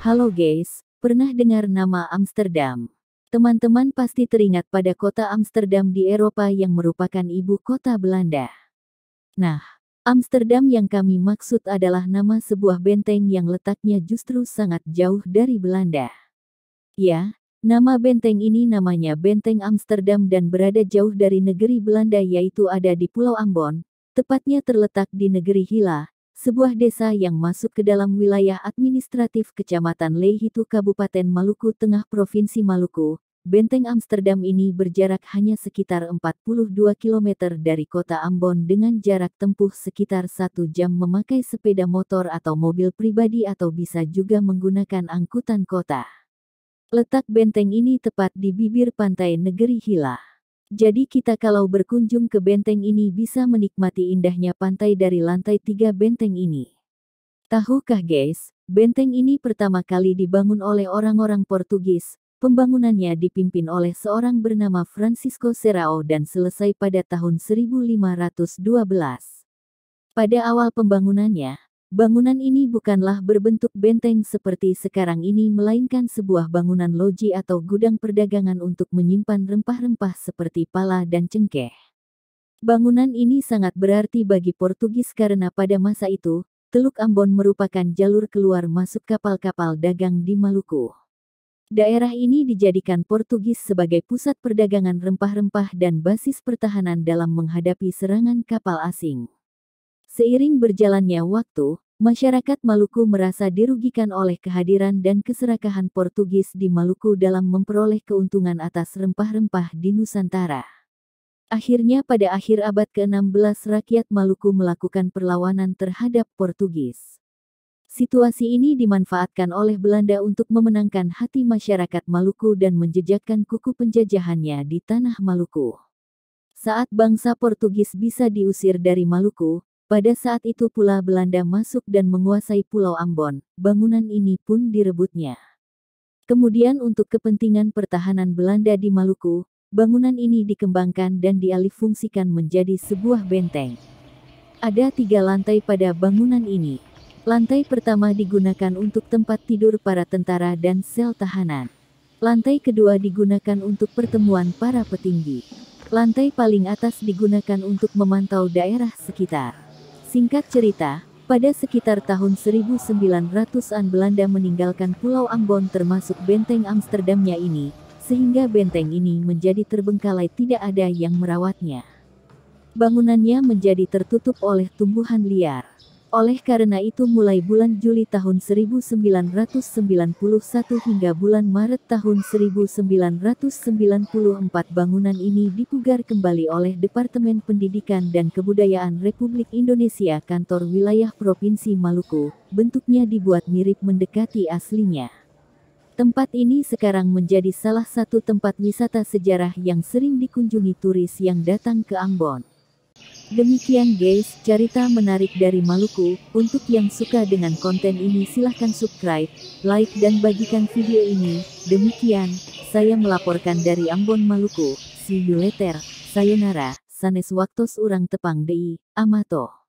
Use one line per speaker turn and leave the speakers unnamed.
Halo guys, pernah dengar nama Amsterdam? Teman-teman pasti teringat pada kota Amsterdam di Eropa yang merupakan ibu kota Belanda. Nah, Amsterdam yang kami maksud adalah nama sebuah benteng yang letaknya justru sangat jauh dari Belanda. Ya, nama benteng ini namanya Benteng Amsterdam dan berada jauh dari negeri Belanda, yaitu ada di Pulau Ambon, tepatnya terletak di negeri Hilla, sebuah desa yang masuk ke dalam wilayah administratif Kecamatan Lehitu Kabupaten Maluku Tengah Provinsi Maluku. Benteng Amsterdam ini berjarak hanya sekitar 42 km dari kota Ambon dengan jarak tempuh sekitar 1 jam memakai sepeda motor atau mobil pribadi atau bisa juga menggunakan angkutan kota. Letak benteng ini tepat di bibir pantai negeri Hilla. Jadi kita kalau berkunjung ke benteng ini bisa menikmati indahnya pantai dari lantai 3 benteng ini. Tahukah guys, benteng ini pertama kali dibangun oleh orang-orang Portugis. Pembangunannya dipimpin oleh seorang bernama Francisco Serrao dan selesai pada tahun 1512. Pada awal pembangunannya, bangunan ini bukanlah berbentuk benteng seperti sekarang ini melainkan sebuah bangunan loji atau gudang perdagangan untuk menyimpan rempah-rempah seperti pala dan cengkeh. Bangunan ini sangat berarti bagi Portugis karena pada masa itu, Teluk Ambon merupakan jalur keluar masuk kapal-kapal dagang di Maluku. Daerah ini dijadikan Portugis sebagai pusat perdagangan rempah-rempah dan basis pertahanan dalam menghadapi serangan kapal asing. Seiring berjalannya waktu, masyarakat Maluku merasa dirugikan oleh kehadiran dan keserakahan Portugis di Maluku dalam memperoleh keuntungan atas rempah-rempah di Nusantara. Akhirnya pada akhir abad ke-16 rakyat Maluku melakukan perlawanan terhadap Portugis. Situasi ini dimanfaatkan oleh Belanda untuk memenangkan hati masyarakat Maluku dan menjejakkan kuku penjajahannya di tanah Maluku. Saat bangsa Portugis bisa diusir dari Maluku, pada saat itu pula Belanda masuk dan menguasai Pulau Ambon. Bangunan ini pun direbutnya. Kemudian untuk kepentingan pertahanan Belanda di Maluku, bangunan ini dikembangkan dan dialihfungsikan menjadi sebuah benteng. Ada 3 lantai pada bangunan ini. Lantai pertama digunakan untuk tempat tidur para tentara dan sel tahanan. Lantai kedua digunakan untuk pertemuan para petinggi. Lantai paling atas digunakan untuk memantau daerah sekitar. Singkat cerita, pada sekitar tahun 1900-an Belanda meninggalkan Pulau Ambon termasuk benteng Amsterdamnya ini, sehingga benteng ini menjadi terbengkalai, tidak ada yang merawatnya. Bangunannya menjadi tertutup oleh tumbuhan liar. Oleh karena itu mulai bulan Juli tahun 1991 hingga bulan Maret tahun 1994 bangunan ini dipugar kembali oleh Departemen Pendidikan dan Kebudayaan Republik Indonesia Kantor Wilayah Provinsi Maluku. Bentuknya dibuat mirip mendekati aslinya. Tempat ini sekarang menjadi salah satu tempat wisata sejarah yang sering dikunjungi turis yang datang ke Ambon. Demikian guys, cerita menarik dari Maluku. Untuk yang suka dengan konten ini silahkan subscribe, like dan bagikan video ini. Demikian, saya melaporkan dari Ambon Maluku. See you later, sayonara, sanes waktos urang tepang deui, amato.